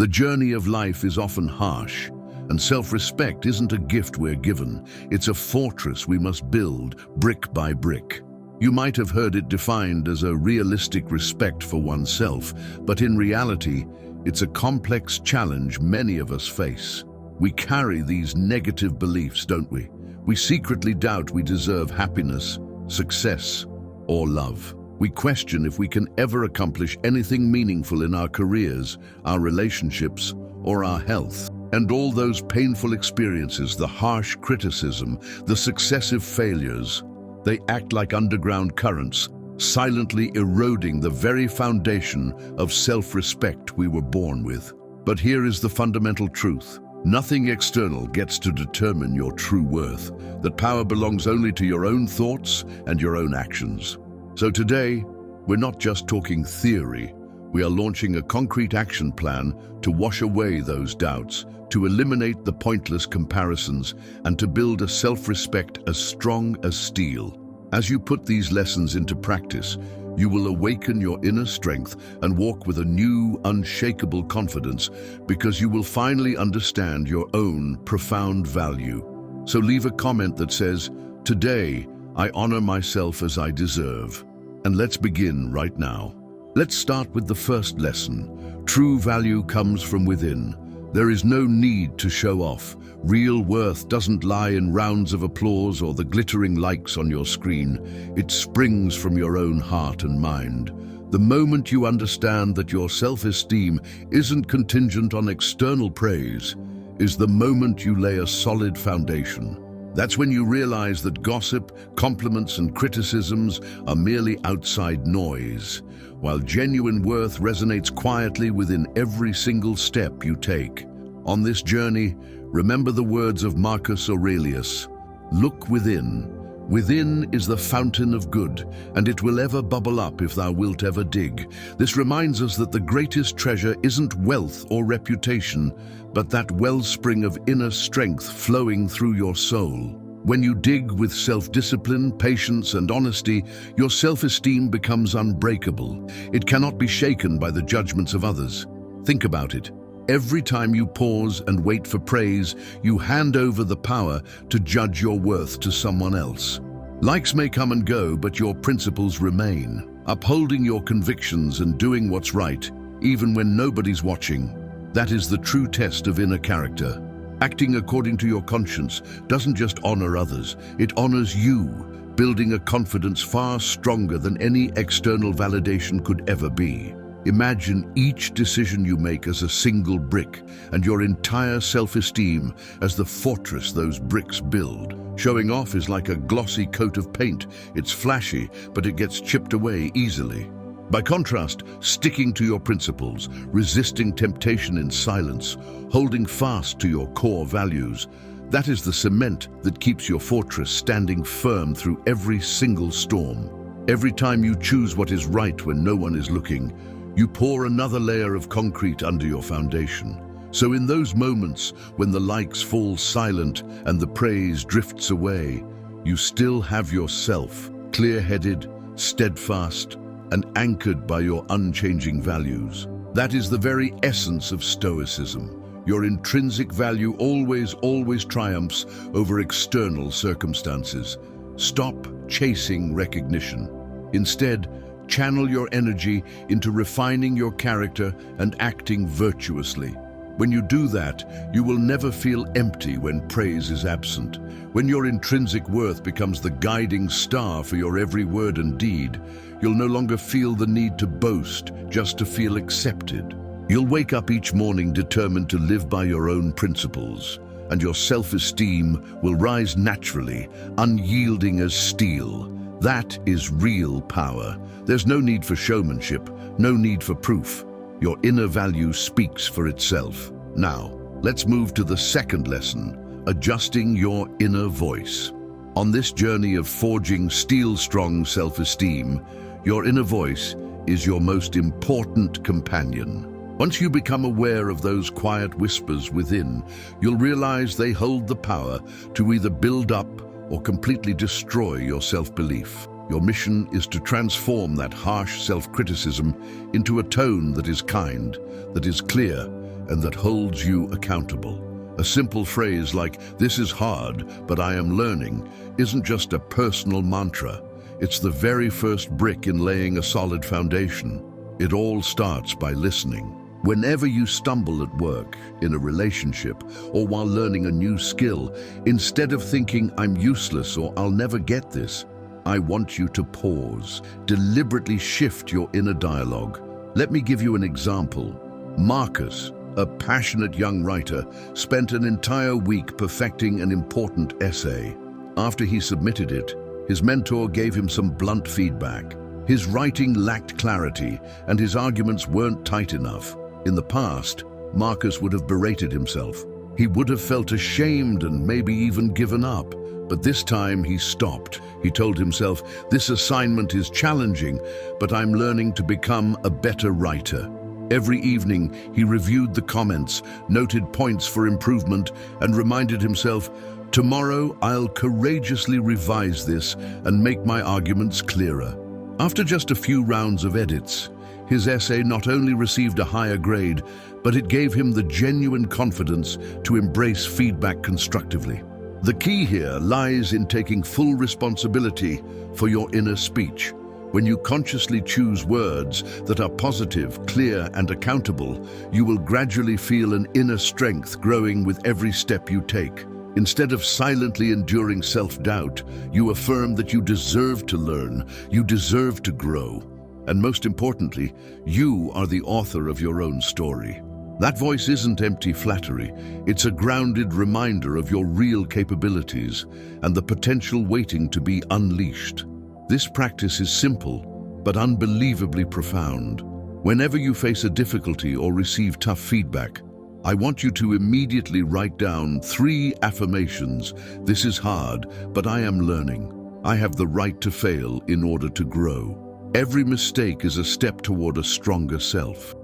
The journey of life is often harsh, and self-respect isn't a gift we're given. It's a fortress we must build brick by brick. You might have heard it defined as a realistic respect for oneself, but in reality, it's a complex challenge many of us face. We carry these negative beliefs, don't we? We secretly doubt we deserve happiness, success, or love. We question if we can ever accomplish anything meaningful in our careers, our relationships, or our health. And all those painful experiences, the harsh criticism, the successive failures, they act like underground currents, silently eroding the very foundation of self-respect we were born with. But here is the fundamental truth. Nothing external gets to determine your true worth. That power belongs only to your own thoughts and your own actions. So today, we're not just talking theory. We are launching a concrete action plan to wash away those doubts, to eliminate the pointless comparisons, and to build a self-respect as strong as steel. As you put these lessons into practice, you will awaken your inner strength and walk with a new, unshakable confidence, because you will finally understand your own profound value. So leave a comment that says, "Today, I honor myself as I deserve." And let's begin right now. Let's start with the first lesson. True value comes from within. There is no need to show off. Real worth doesn't lie in rounds of applause or the glittering likes on your screen. It springs from your own heart and mind. The moment you understand that your self-esteem isn't contingent on external praise, is the moment you lay a solid foundation. That's when you realize that gossip, compliments, and criticisms are merely outside noise, while genuine worth resonates quietly within every single step you take. On this journey, remember the words of Marcus Aurelius: "Look within. Within is the fountain of good, and it will ever bubble up if thou wilt ever dig." This reminds us that the greatest treasure isn't wealth or reputation, but that wellspring of inner strength flowing through your soul. When you dig with self-discipline, patience, and honesty, your self-esteem becomes unbreakable. It cannot be shaken by the judgments of others. Think about it. Every time you pause and wait for praise, you hand over the power to judge your worth to someone else. Likes may come and go, but your principles remain. Upholding your convictions and doing what's right, even when nobody's watching, that is the true test of inner character. Acting according to your conscience doesn't just honor others, it honors you, building a confidence far stronger than any external validation could ever be. Imagine each decision you make as a single brick, and your entire self-esteem as the fortress those bricks build. Showing off is like a glossy coat of paint. It's flashy, but it gets chipped away easily. By contrast, sticking to your principles, resisting temptation in silence, holding fast to your core values, that is the cement that keeps your fortress standing firm through every single storm. Every time you choose what is right when no one is looking, you pour another layer of concrete under your foundation. So in those moments when the likes fall silent and the praise drifts away, you still have yourself, clear-headed, steadfast, and anchored by your unchanging values. That is the very essence of Stoicism. Your intrinsic value always triumphs over external circumstances. Stop chasing recognition. Instead, channel your energy into refining your character and acting virtuously. When you do that, you will never feel empty when praise is absent. When your intrinsic worth becomes the guiding star for your every word and deed, you'll no longer feel the need to boast just to feel accepted. You'll wake up each morning determined to live by your own principles, and your self-esteem will rise naturally, unyielding as steel. That is real power. There's no need for showmanship, no need for proof. Your inner value speaks for itself. Now, let's move to the second lesson, adjusting your inner voice. On this journey of forging steel-strong self-esteem, your inner voice is your most important companion. Once you become aware of those quiet whispers within, you'll realize they hold the power to either build up or completely destroy your self-belief. Your mission is to transform that harsh self-criticism into a tone that is kind, that is clear, and that holds you accountable. A simple phrase like, "This is hard, but I am learning," isn't just a personal mantra. It's the very first brick in laying a solid foundation. It all starts by listening. Whenever you stumble at work, in a relationship, or while learning a new skill, instead of thinking, "I'm useless" or "I'll never get this," I want you to pause, deliberately shift your inner dialogue. Let me give you an example. Marcus, a passionate young writer, spent an entire week perfecting an important essay. After he submitted it, his mentor gave him some blunt feedback. His writing lacked clarity, and his arguments weren't tight enough. In the past, Marcus would have berated himself. He would have felt ashamed and maybe even given up. But this time he stopped. He told himself, "This assignment is challenging, but I'm learning to become a better writer." Every evening, he reviewed the comments, noted points for improvement, and reminded himself, "Tomorrow I'll courageously revise this and make my arguments clearer." After just a few rounds of edits, his essay not only received a higher grade, but it gave him the genuine confidence to embrace feedback constructively. The key here lies in taking full responsibility for your inner speech. When you consciously choose words that are positive, clear, and accountable, you will gradually feel an inner strength growing with every step you take. Instead of silently enduring self-doubt, you affirm that you deserve to learn, you deserve to grow. And most importantly, you are the author of your own story. That voice isn't empty flattery. It's a grounded reminder of your real capabilities and the potential waiting to be unleashed. This practice is simple, but unbelievably profound. Whenever you face a difficulty or receive tough feedback, I want you to immediately write down 3 affirmations. This is hard, but I am learning. I have the right to fail in order to grow. Every mistake is a step toward a stronger self.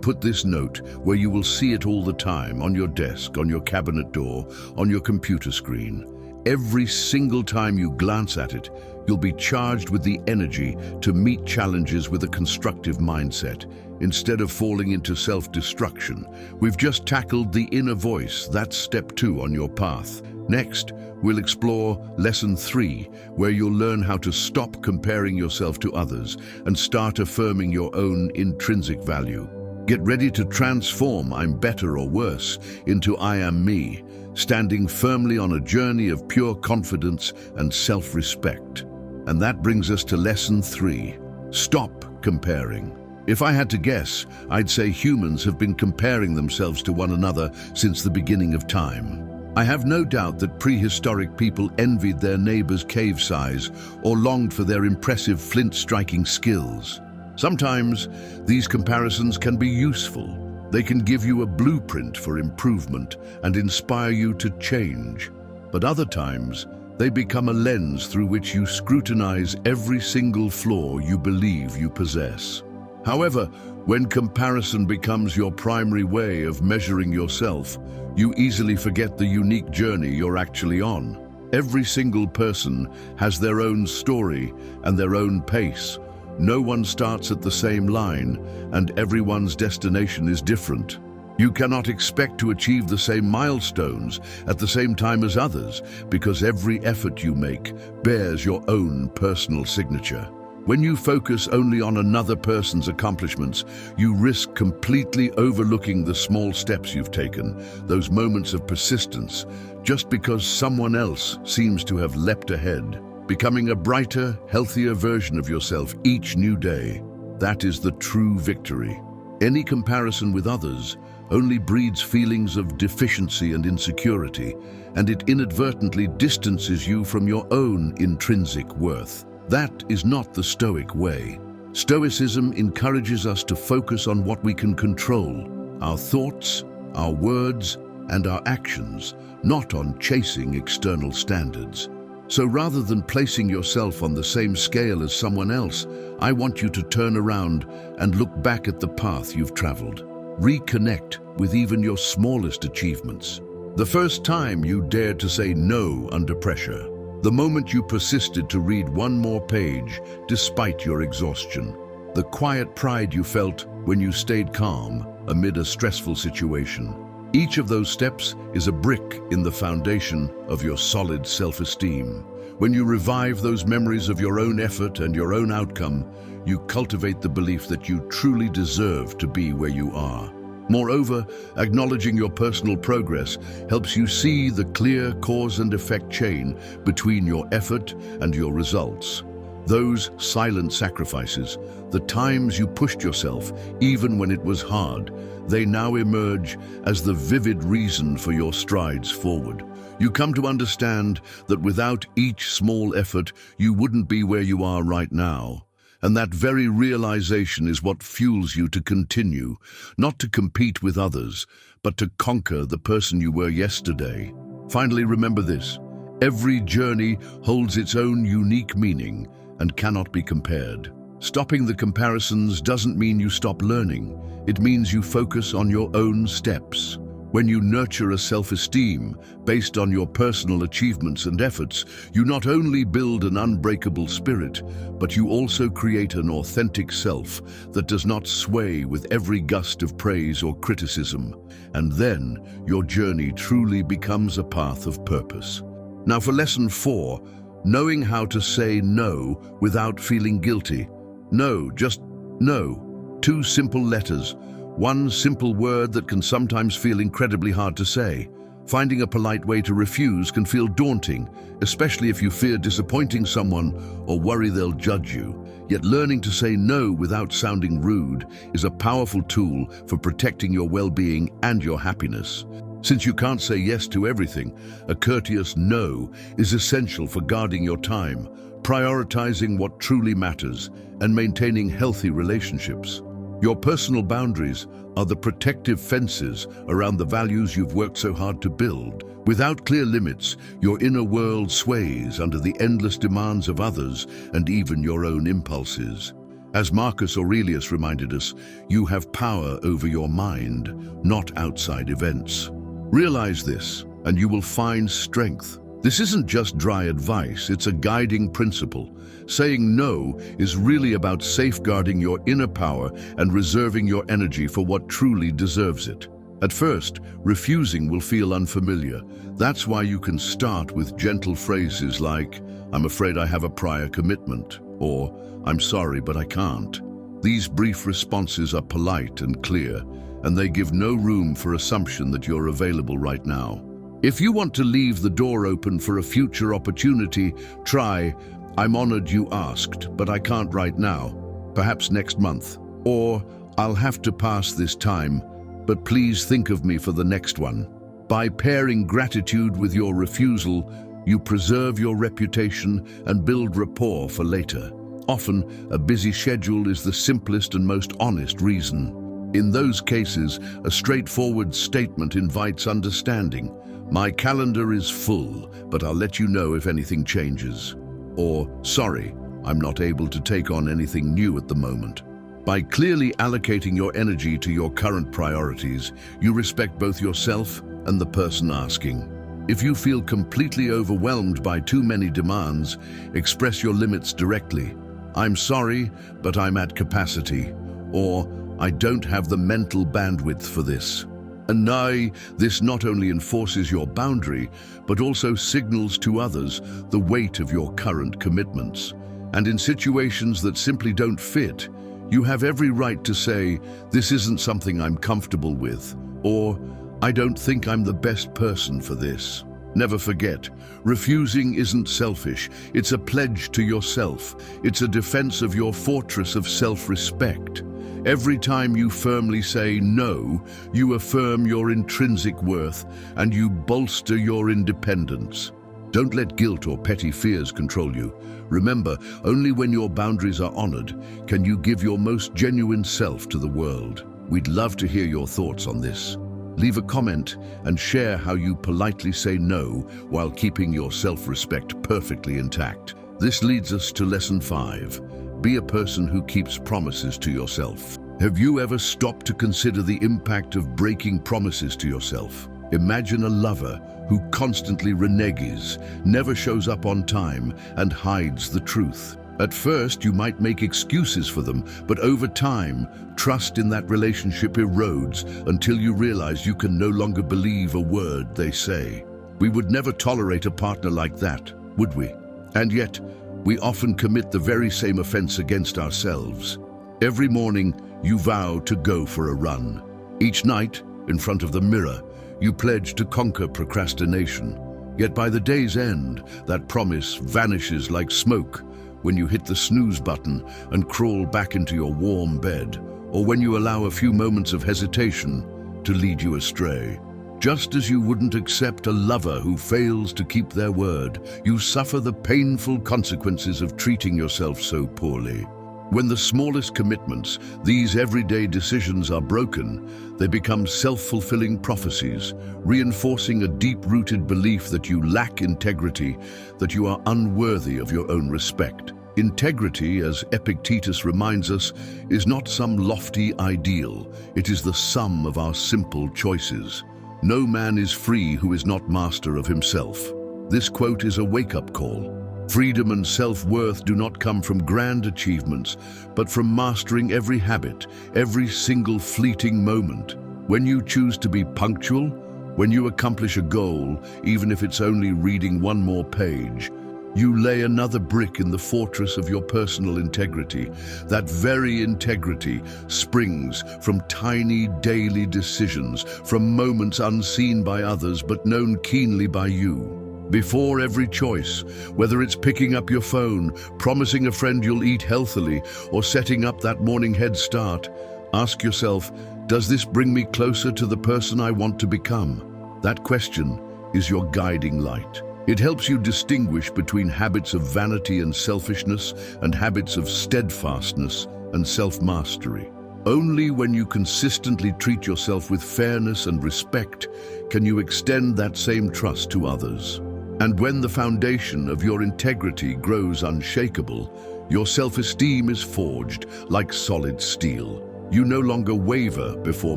Put this note where you will see it all the time, on your desk, on your cabinet door, on your computer screen. Every single time you glance at it, you'll be charged with the energy to meet challenges with a constructive mindset. Instead of falling into self-destruction, we've just tackled the inner voice. That's step 2 on your path. Next, we'll explore lesson 3, where you'll learn how to stop comparing yourself to others and start affirming your own intrinsic value. Get ready to transform "I'm better or worse" into "I am me," standing firmly on a journey of pure confidence and self-respect. And that brings us to lesson 3. Stop comparing. If I had to guess, I'd say humans have been comparing themselves to one another since the beginning of time. I have no doubt that prehistoric people envied their neighbor's cave size or longed for their impressive flint-striking skills. Sometimes these comparisons can be useful. They can give you a blueprint for improvement and inspire you to change. But other times, they become a lens through which you scrutinize every single flaw you believe you possess. However, when comparison becomes your primary way of measuring yourself, you easily forget the unique journey you're actually on. Every single person has their own story and their own pace. No one starts at the same line, and everyone's destination is different. You cannot expect to achieve the same milestones at the same time as others, because every effort you make bears your own personal signature. When you focus only on another person's accomplishments, you risk completely overlooking the small steps you've taken, those moments of persistence, just because someone else seems to have leapt ahead. Becoming a brighter, healthier version of yourself each new day, that is the true victory. Any comparison with others only breeds feelings of deficiency and insecurity, and it inadvertently distances you from your own intrinsic worth. That is not the Stoic way. Stoicism encourages us to focus on what we can control, our thoughts, our words, and our actions, not on chasing external standards. So rather than placing yourself on the same scale as someone else, I want you to turn around and look back at the path you've traveled. Reconnect with even your smallest achievements. The first time you dared to say no under pressure. The moment you persisted to read one more page despite your exhaustion. the quiet pride you felt when you stayed calm amid a stressful situation. Each of those steps is a brick in the foundation of your solid self-esteem. When you revive those memories of your own effort and your own outcome, you cultivate the belief that you truly deserve to be where you are. Moreover, acknowledging your personal progress helps you see the clear cause and effect chain between your effort and your results. Those silent sacrifices, the times you pushed yourself, even when it was hard, they now emerge as the vivid reason for your strides forward. You come to understand that without each small effort, you wouldn't be where you are right now. And that very realization is what fuels you to continue, not to compete with others, but to conquer the person you were yesterday. Finally, remember this: every journey holds its own unique meaning and cannot be compared. Stopping the comparisons doesn't mean you stop learning. It means you focus on your own steps. When you nurture a self-esteem based on your personal achievements and efforts, you not only build an unbreakable spirit, but you also create an authentic self that does not sway with every gust of praise or criticism. And then your journey truly becomes a path of purpose. Now for lesson 4, knowing how to say no without feeling guilty. No, just no. 2 simple letters. One simple word that can sometimes feel incredibly hard to say. Finding a polite way to refuse can feel daunting, especially if you fear disappointing someone or worry they'll judge you. Yet learning to say no without sounding rude is a powerful tool for protecting your well-being and your happiness. Since you can't say yes to everything, a courteous no is essential for guarding your time, prioritizing what truly matters, and maintaining healthy relationships. Your personal boundaries are the protective fences around the values you've worked so hard to build. Without clear limits, your inner world sways under the endless demands of others and even your own impulses. As Marcus Aurelius reminded us, you have power over your mind, not outside events. Realize this, and you will find strength. This isn't just dry advice, it's a guiding principle. Saying no is really about safeguarding your inner power and reserving your energy for what truly deserves it. At first, refusing will feel unfamiliar. That's why you can start with gentle phrases like, "I'm afraid I have a prior commitment," or "I'm sorry, but I can't." These brief responses are polite and clear, and they give no room for assumption that you're available right now. If you want to leave the door open for a future opportunity, try, "I'm honored you asked, but I can't right now. Perhaps next month." Or, "I'll have to pass this time, but please think of me for the next one." By pairing gratitude with your refusal, you preserve your reputation and build rapport for later. Often, a busy schedule is the simplest and most honest reason. In those cases, a straightforward statement invites understanding. "My calendar is full, but I'll let you know if anything changes." Or, "Sorry, I'm not able to take on anything new at the moment." By clearly allocating your energy to your current priorities, you respect both yourself and the person asking. If you feel completely overwhelmed by too many demands, express your limits directly. "I'm sorry, but I'm at capacity." Or, "I don't have the mental bandwidth for this." And now, this not only enforces your boundary, but also signals to others the weight of your current commitments. And in situations that simply don't fit, you have every right to say, "This isn't something I'm comfortable with," or "I don't think I'm the best person for this." Never forget, refusing isn't selfish, it's a pledge to yourself. It's a defense of your fortress of self-respect. Every time you firmly say no, you affirm your intrinsic worth and you bolster your independence. Don't let guilt or petty fears control you. Remember, only when your boundaries are honored can you give your most genuine self to the world. We'd love to hear your thoughts on this. Leave a comment and share how you politely say no while keeping your self-respect perfectly intact. This leads us to lesson 5. Be a person who keeps promises to yourself. Have you ever stopped to consider the impact of breaking promises to yourself? Imagine a lover who constantly reneges, never shows up on time, and hides the truth. At first, you might make excuses for them, but over time, trust in that relationship erodes until you realize you can no longer believe a word they say. We would never tolerate a partner like that, would we? And yet, we often commit the very same offense against ourselves. Every morning, you vow to go for a run. Each night, in front of the mirror, you pledge to conquer procrastination. Yet by the day's end, that promise vanishes like smoke when you hit the snooze button and crawl back into your warm bed, or when you allow a few moments of hesitation to lead you astray. Just as you wouldn't accept a lover who fails to keep their word, you suffer the painful consequences of treating yourself so poorly. When the smallest commitments, these everyday decisions, are broken, they become self-fulfilling prophecies, reinforcing a deep-rooted belief that you lack integrity, that you are unworthy of your own respect. Integrity, as Epictetus reminds us, is not some lofty ideal. It is the sum of our simple choices. No man is free who is not master of himself. This quote is a wake-up call. Freedom and self-worth do not come from grand achievements, but from mastering every habit, every single fleeting moment. When you choose to be punctual, when you accomplish a goal, even if it's only reading one more page, you lay another brick in the fortress of your personal integrity. That very integrity springs from tiny daily decisions, from moments unseen by others but known keenly by you. Before every choice, whether it's picking up your phone, promising a friend you'll eat healthily, or setting up that morning head start, ask yourself, does this bring me closer to the person I want to become? That question is your guiding light. It helps you distinguish between habits of vanity and selfishness and habits of steadfastness and self-mastery. Only when you consistently treat yourself with fairness and respect can you extend that same trust to others. And when the foundation of your integrity grows unshakable, your self-esteem is forged like solid steel. You no longer waver before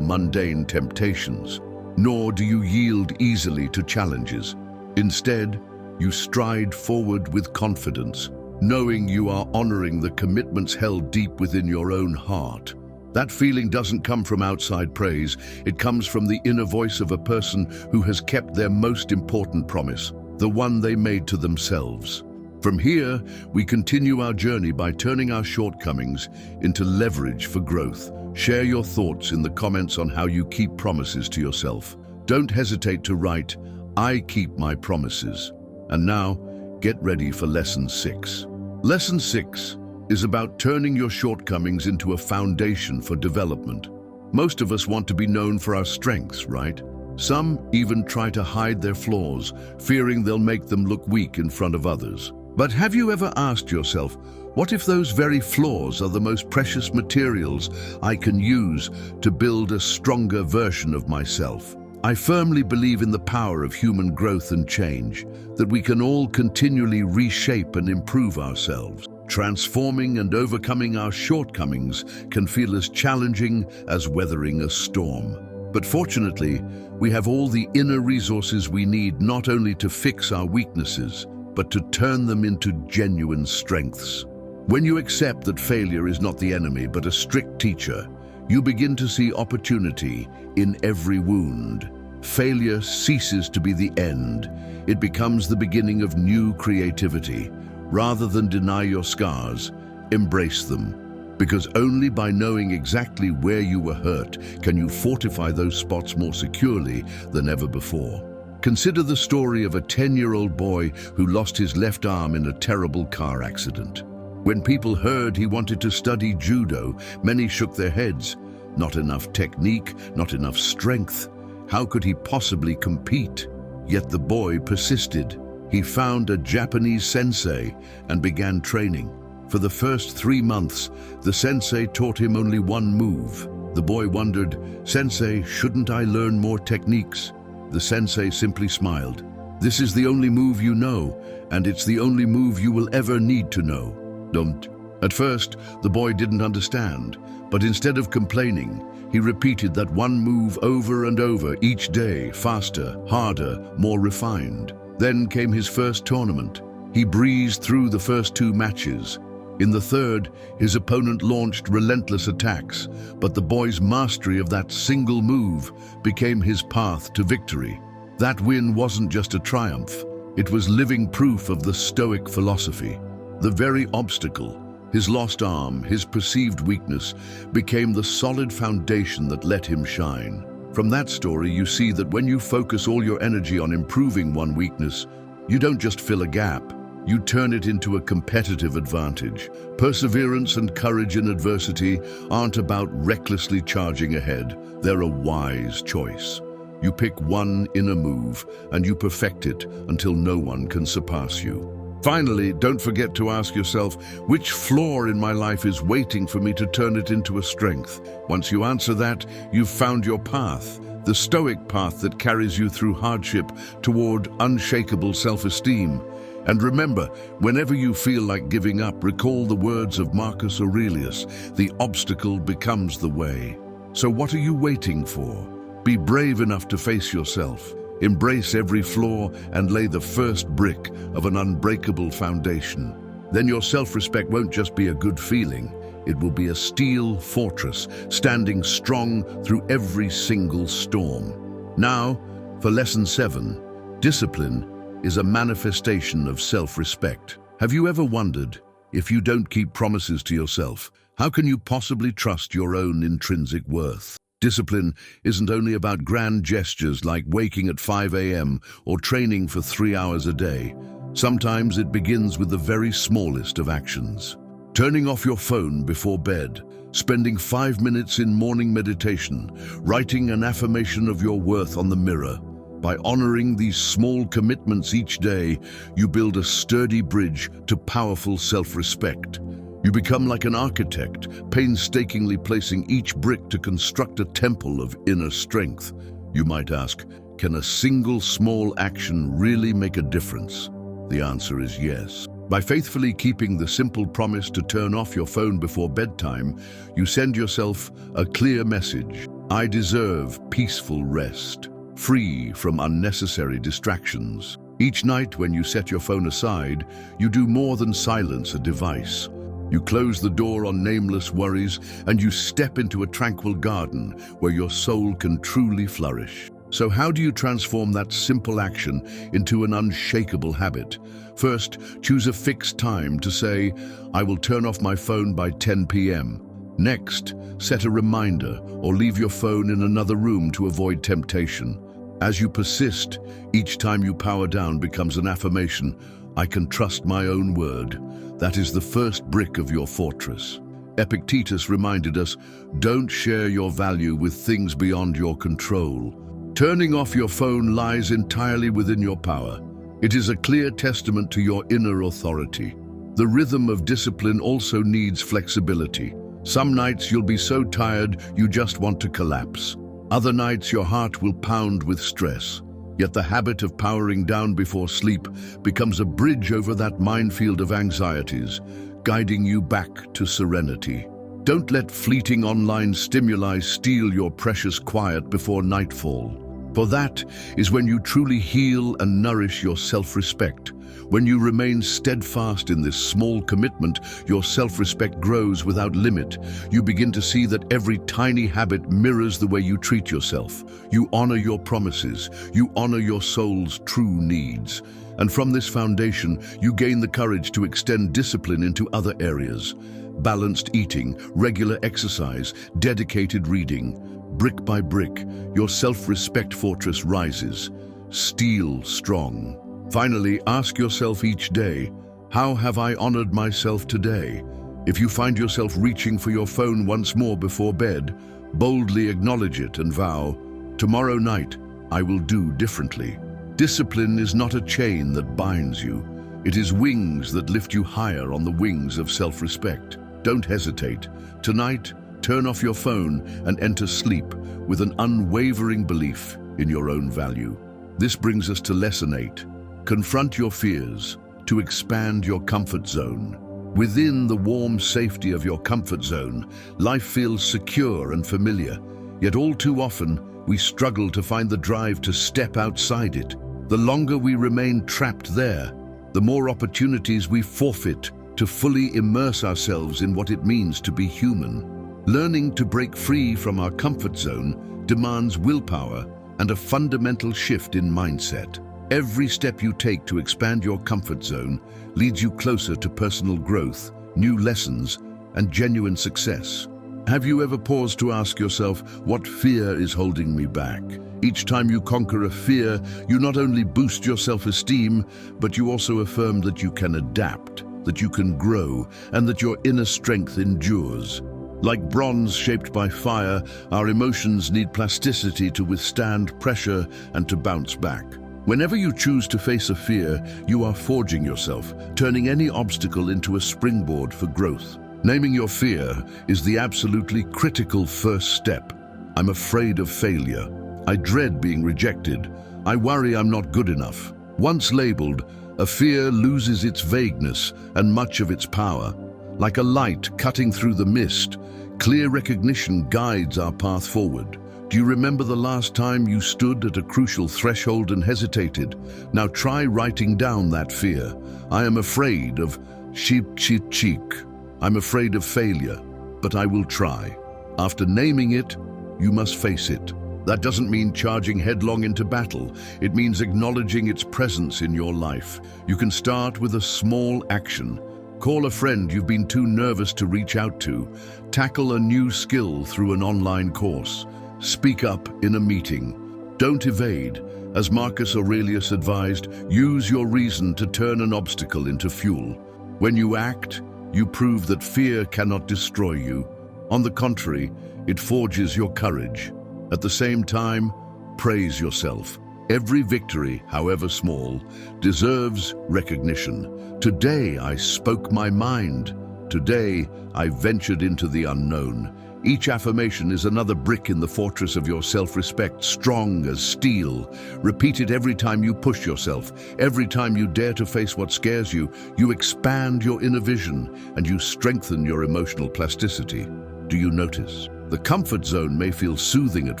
mundane temptations, nor do you yield easily to challenges. Instead, you stride forward with confidence, knowing you are honoring the commitments held deep within your own heart. That feeling doesn't come from outside praise, it comes from the inner voice of a person who has kept their most important promise, the one they made to themselves. From here, we continue our journey by turning our shortcomings into leverage for growth. Share your thoughts in the comments on how you keep promises to yourself. Don't hesitate to write, "I keep my promises." And now, get ready for Lesson 6. Lesson 6 is about turning your shortcomings into a foundation for development. Most of us want to be known for our strengths, right? Some even try to hide their flaws, fearing they'll make them look weak in front of others. But have you ever asked yourself, what if those very flaws are the most precious materials I can use to build a stronger version of myself? I firmly believe in the power of human growth and change, that we can all continually reshape and improve ourselves. Transforming and overcoming our shortcomings can feel as challenging as weathering a storm. But fortunately, we have all the inner resources we need not only to fix our weaknesses, but to turn them into genuine strengths. When you accept that failure is not the enemy, but a strict teacher, you begin to see opportunity in every wound. Failure ceases to be the end. It becomes the beginning of new creativity. Rather than deny your scars, embrace them. Because only by knowing exactly where you were hurt can you fortify those spots more securely than ever before. Consider the story of a 10-year-old boy who lost his left arm in a terrible car accident. When people heard he wanted to study judo, many shook their heads. Not enough technique, not enough strength. How could he possibly compete? Yet the boy persisted. He found a Japanese sensei and began training. For the first 3 months, the sensei taught him only one move. The boy wondered, "Sensei, shouldn't I learn more techniques?" The sensei simply smiled. "This is the only move you know, and it's the only move you will ever need to know. Don't." At first, the boy didn't understand, but instead of complaining, he repeated that one move over and over each day, faster, harder, more refined. Then came his first tournament. He breezed through the first 2 matches. In the third, his opponent launched relentless attacks, but the boy's mastery of that single move became his path to victory. That win wasn't just a triumph, it was living proof of the Stoic philosophy. The very obstacle, his lost arm, his perceived weakness, became the solid foundation that let him shine. From that story, you see that when you focus all your energy on improving one weakness, you don't just fill a gap, you turn it into a competitive advantage. Perseverance and courage in adversity aren't about recklessly charging ahead, they're a wise choice. You pick one inner move and you perfect it until no one can surpass you. Finally, don't forget to ask yourself, which flaw in my life is waiting for me to turn it into a strength? Once you answer that, you've found your path, the Stoic path that carries you through hardship toward unshakable self-esteem. And remember, whenever you feel like giving up, recall the words of Marcus Aurelius, the obstacle becomes the way. So what are you waiting for? Be brave enough to face yourself. Embrace every flaw and lay the first brick of an unbreakable foundation. Then your self-respect won't just be a good feeling, it will be a steel fortress, standing strong through every single storm. Now, for lesson 7, discipline is a manifestation of self-respect. Have you ever wondered, if you don't keep promises to yourself, how can you possibly trust your own intrinsic worth? Discipline isn't only about grand gestures like waking at 5 a.m. or training for 3 hours a day. Sometimes it begins with the very smallest of actions. Turning off your phone before bed, spending 5 minutes in morning meditation, writing an affirmation of your worth on the mirror. By honoring these small commitments each day, you build a sturdy bridge to powerful self-respect. You become like an architect, painstakingly placing each brick to construct a temple of inner strength. You might ask, can a single small action really make a difference? The answer is yes. By faithfully keeping the simple promise to turn off your phone before bedtime, you send yourself a clear message. I deserve peaceful rest, free from unnecessary distractions. Each night when you set your phone aside, you do more than silence a device. You close the door on nameless worries and you step into a tranquil garden where your soul can truly flourish. So how do you transform that simple action into an unshakable habit? First, choose a fixed time to say, I will turn off my phone by 10 p.m. Next, set a reminder or leave your phone in another room to avoid temptation. As you persist, each time you power down becomes an affirmation, I can trust my own word. That is the first brick of your fortress. Epictetus reminded us, don't share your value with things beyond your control. Turning off your phone lies entirely within your power. It is a clear testament to your inner authority. The rhythm of discipline also needs flexibility. Some nights you'll be so tired you just want to collapse. Other nights your heart will pound with stress. Yet the habit of powering down before sleep becomes a bridge over that minefield of anxieties, guiding you back to serenity. Don't let fleeting online stimuli steal your precious quiet before nightfall. For that is when you truly heal and nourish your self-respect. When you remain steadfast in this small commitment, your self-respect grows without limit. You begin to see that every tiny habit mirrors the way you treat yourself. You honor your promises. You honor your soul's true needs. And from this foundation, you gain the courage to extend discipline into other areas. Balanced eating, regular exercise, dedicated reading. Brick by brick, your self-respect fortress rises. Steel strong. Finally, ask yourself each day, how have I honored myself today? If you find yourself reaching for your phone once more before bed, boldly acknowledge it and vow, tomorrow night, I will do differently. Discipline is not a chain that binds you. It is wings that lift you higher on the wings of self-respect. Don't hesitate. Tonight, turn off your phone and enter sleep with an unwavering belief in your own value. This brings us to lesson 8. Confront your fears to expand your comfort zone. Within the warm safety of your comfort zone, life feels secure and familiar, yet all too often we struggle to find the drive to step outside it. The longer we remain trapped there, the more opportunities we forfeit to fully immerse ourselves in what it means to be human. Learning to break free from our comfort zone demands willpower and a fundamental shift in mindset. Every step you take to expand your comfort zone leads you closer to personal growth, new lessons, and genuine success. Have you ever paused to ask yourself, what fear is holding me back? Each time you conquer a fear, you not only boost your self-esteem, but you also affirm that you can adapt, that you can grow, and that your inner strength endures. Like bronze shaped by fire, our emotions need plasticity to withstand pressure and to bounce back. Whenever you choose to face a fear, you are forging yourself, turning any obstacle into a springboard for growth. Naming your fear is the absolutely critical first step. I'm afraid of failure. I dread being rejected. I worry I'm not good enough. Once labeled, a fear loses its vagueness and much of its power. Like a light cutting through the mist, clear recognition guides our path forward. Do you remember the last time you stood at a crucial threshold and hesitated? Now try writing down that fear. I am afraid of cheek. I'm afraid of failure, but I will try. After naming it, you must face it. That doesn't mean charging headlong into battle. It means acknowledging its presence in your life. You can start with a small action. Call a friend you've been too nervous to reach out to. Tackle a new skill through an online course. Speak up in a meeting. Don't evade. As Marcus Aurelius advised, use your reason to turn an obstacle into fuel. When you act, you prove that fear cannot destroy you. On the contrary, it forges your courage. At the same time, praise yourself. Every victory, however small, deserves recognition. Today I spoke my mind. Today I ventured into the unknown. Each affirmation is another brick in the fortress of your self-respect, strong as steel. Repeat it every time you push yourself. Every time you dare to face what scares you, you expand your inner vision and you strengthen your emotional plasticity. Do you notice? The comfort zone may feel soothing at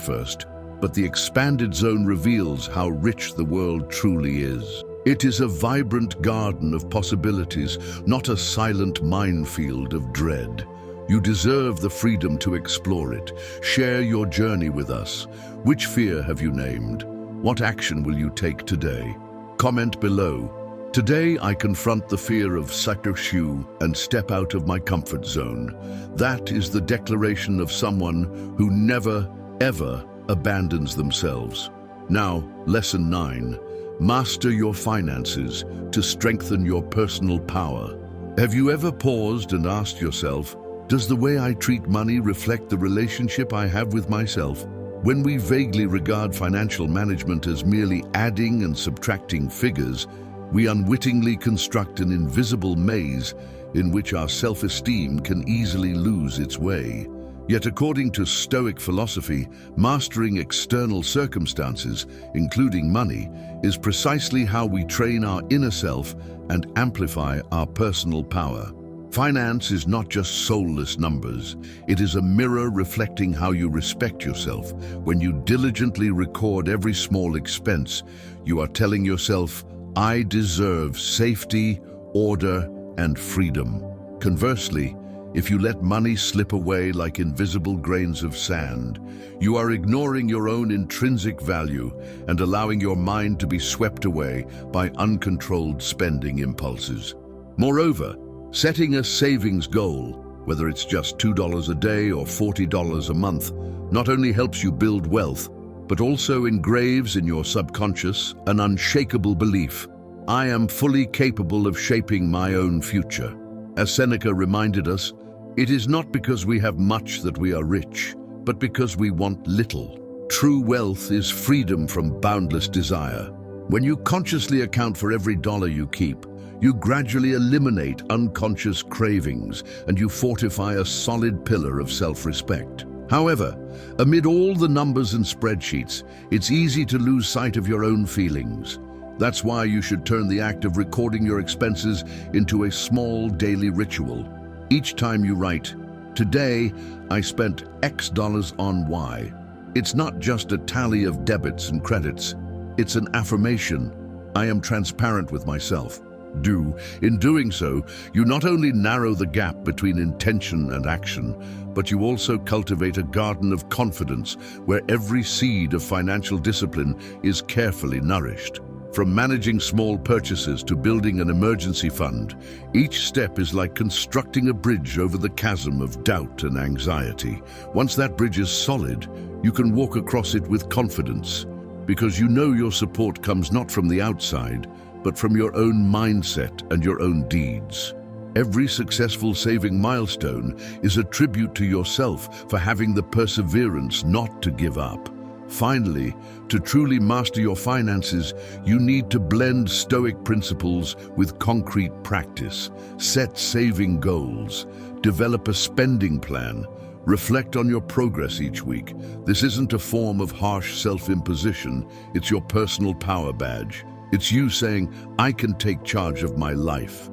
first, but the expanded zone reveals how rich the world truly is. It is a vibrant garden of possibilities, not a silent minefield of dread. You deserve the freedom to explore it. Share your journey with us. Which fear have you named? What action will you take today? Comment below. Today I confront the fear of Fortitude and step out of my comfort zone. That is the declaration of someone who never, ever abandons themselves. Now, lesson 9. Master your finances to strengthen your personal power. Have you ever paused and asked yourself, does the way I treat money reflect the relationship I have with myself? When we vaguely regard financial management as merely adding and subtracting figures, we unwittingly construct an invisible maze in which our self-esteem can easily lose its way. Yet according to Stoic philosophy, mastering external circumstances, including money, is precisely how we train our inner self and amplify our personal power. Finance is not just soulless numbers. It is a mirror reflecting how you respect yourself. When you diligently record every small expense, you are telling yourself, I deserve safety, order, and freedom. Conversely, if you let money slip away like invisible grains of sand, you are ignoring your own intrinsic value and allowing your mind to be swept away by uncontrolled spending impulses. Moreover, setting a savings goal, whether it's just $2 a day or $40 a month, not only helps you build wealth, but also engraves in your subconscious an unshakable belief: I am fully capable of shaping my own future. As Seneca reminded us, it is not because we have much that we are rich, but because we want little. True wealth is freedom from boundless desire. When you consciously account for every dollar you keep, you gradually eliminate unconscious cravings and you fortify a solid pillar of self-respect. However, amid all the numbers and spreadsheets, it's easy to lose sight of your own feelings. That's why you should turn the act of recording your expenses into a small daily ritual. Each time you write, today I spent X dollars on Y, it's not just a tally of debits and credits. It's an affirmation. I am transparent with myself. do. In doing so, you not only narrow the gap between intention and action, but you also cultivate a garden of confidence where every seed of financial discipline is carefully nourished. From managing small purchases to building an emergency fund, each step is like constructing a bridge over the chasm of doubt and anxiety. Once that bridge is solid, you can walk across it with confidence, because you know your support comes not from the outside, but from your own mindset and your own deeds. Every successful saving milestone is a tribute to yourself for having the perseverance not to give up. Finally, to truly master your finances, you need to blend Stoic principles with concrete practice. Set saving goals, develop a spending plan, reflect on your progress each week. This isn't a form of harsh self-imposition, it's your personal power badge. It's you saying, I can take charge of my life.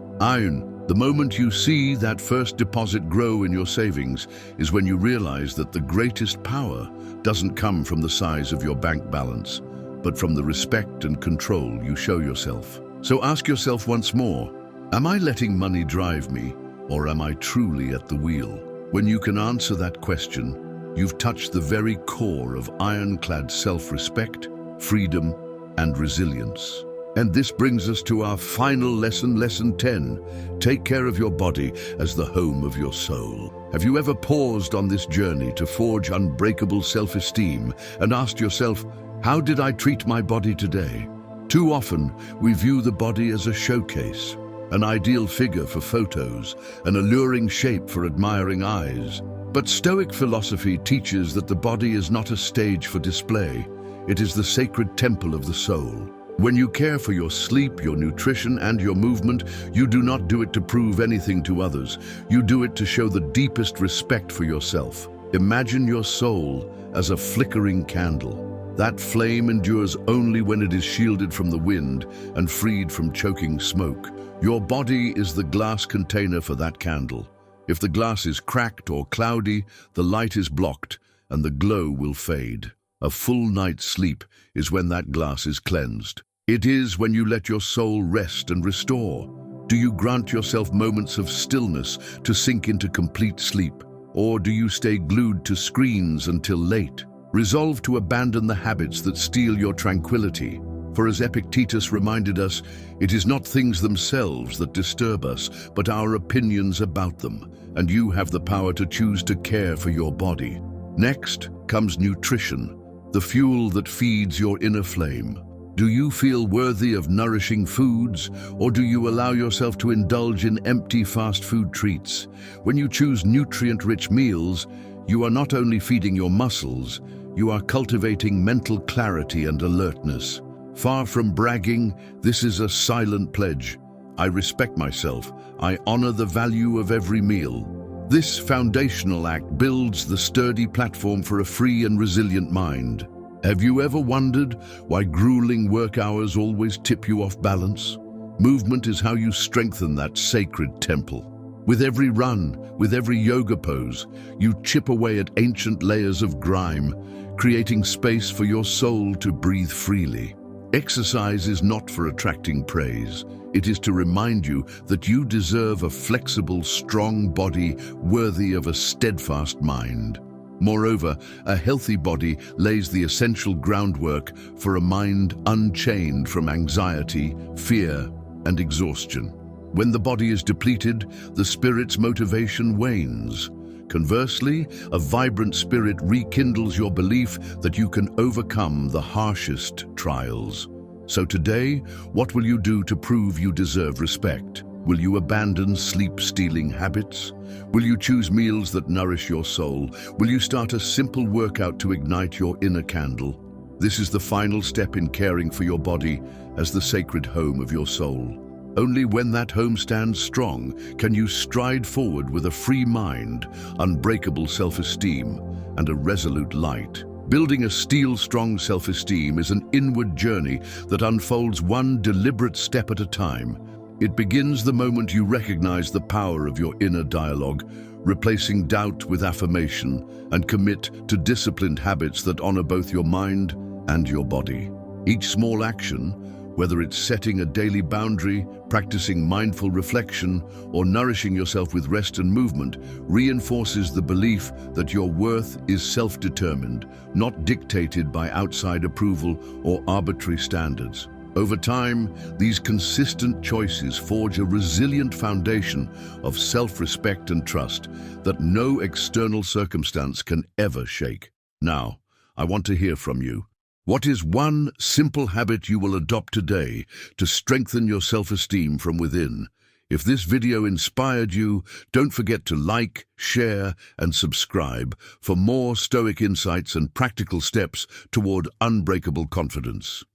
The moment you see that first deposit grow in your savings is when you realize that the greatest power doesn't come from the size of your bank balance, but from the respect and control you show yourself. So ask yourself once more, am I letting money drive me, or am I truly at the wheel? When you can answer that question, you've touched the very core of ironclad self-respect, freedom, and resilience. And this brings us to our final lesson, lesson 10. Take care of your body as the home of your soul. Have you ever paused on this journey to forge unbreakable self-esteem and asked yourself, how did I treat my body today? Too often, we view the body as a showcase, an ideal figure for photos, an alluring shape for admiring eyes. But Stoic philosophy teaches that the body is not a stage for display. It is the sacred temple of the soul. When you care for your sleep, your nutrition, and your movement, you do not do it to prove anything to others. You do it to show the deepest respect for yourself. Imagine your soul as a flickering candle. That flame endures only when it is shielded from the wind and freed from choking smoke. Your body is the glass container for that candle. If the glass is cracked or cloudy, the light is blocked and the glow will fade. A full night's sleep is when that glass is cleansed. It is when you let your soul rest and restore. Do you grant yourself moments of stillness to sink into complete sleep? Or do you stay glued to screens until late? Resolve to abandon the habits that steal your tranquility. For as Epictetus reminded us, it is not things themselves that disturb us, but our opinions about them, and you have the power to choose to care for your body. Next comes nutrition, the fuel that feeds your inner flame. Do you feel worthy of nourishing foods, or do you allow yourself to indulge in empty fast food treats? When you choose nutrient-rich meals, you are not only feeding your muscles, you are cultivating mental clarity and alertness. Far from bragging, this is a silent pledge. I respect myself. I honor the value of every meal. This foundational act builds the sturdy platform for a free and resilient mind. Have you ever wondered why grueling work hours always tip you off balance? Movement is how you strengthen that sacred temple. With every run, with every yoga pose, you chip away at ancient layers of grime, creating space for your soul to breathe freely. Exercise is not for attracting praise. It is to remind you that you deserve a flexible, strong body worthy of a steadfast mind. Moreover, a healthy body lays the essential groundwork for a mind unchained from anxiety, fear, and exhaustion. When the body is depleted, the spirit's motivation wanes. Conversely, a vibrant spirit rekindles your belief that you can overcome the harshest trials. So today, what will you do to prove you deserve respect? Will you abandon sleep-stealing habits? Will you choose meals that nourish your soul? Will you start a simple workout to ignite your inner candle? This is the final step in caring for your body as the sacred home of your soul. Only when that home stands strong can you stride forward with a free mind, unbreakable self-esteem, and a resolute light. Building a steel-strong self-esteem is an inward journey that unfolds one deliberate step at a time. It begins the moment you recognize the power of your inner dialogue, replacing doubt with affirmation, and commit to disciplined habits that honor both your mind and your body. Each small action, Whether it's setting a daily boundary, practicing mindful reflection, or nourishing yourself with rest and movement, reinforces the belief that your worth is self-determined, not dictated by outside approval or arbitrary standards. Over time, these consistent choices forge a resilient foundation of self-respect and trust that no external circumstance can ever shake. Now, I want to hear from you. What is one simple habit you will adopt today to strengthen your self-esteem from within? If this video inspired you, don't forget to like, share, and subscribe for more Stoic insights and practical steps toward unbreakable confidence.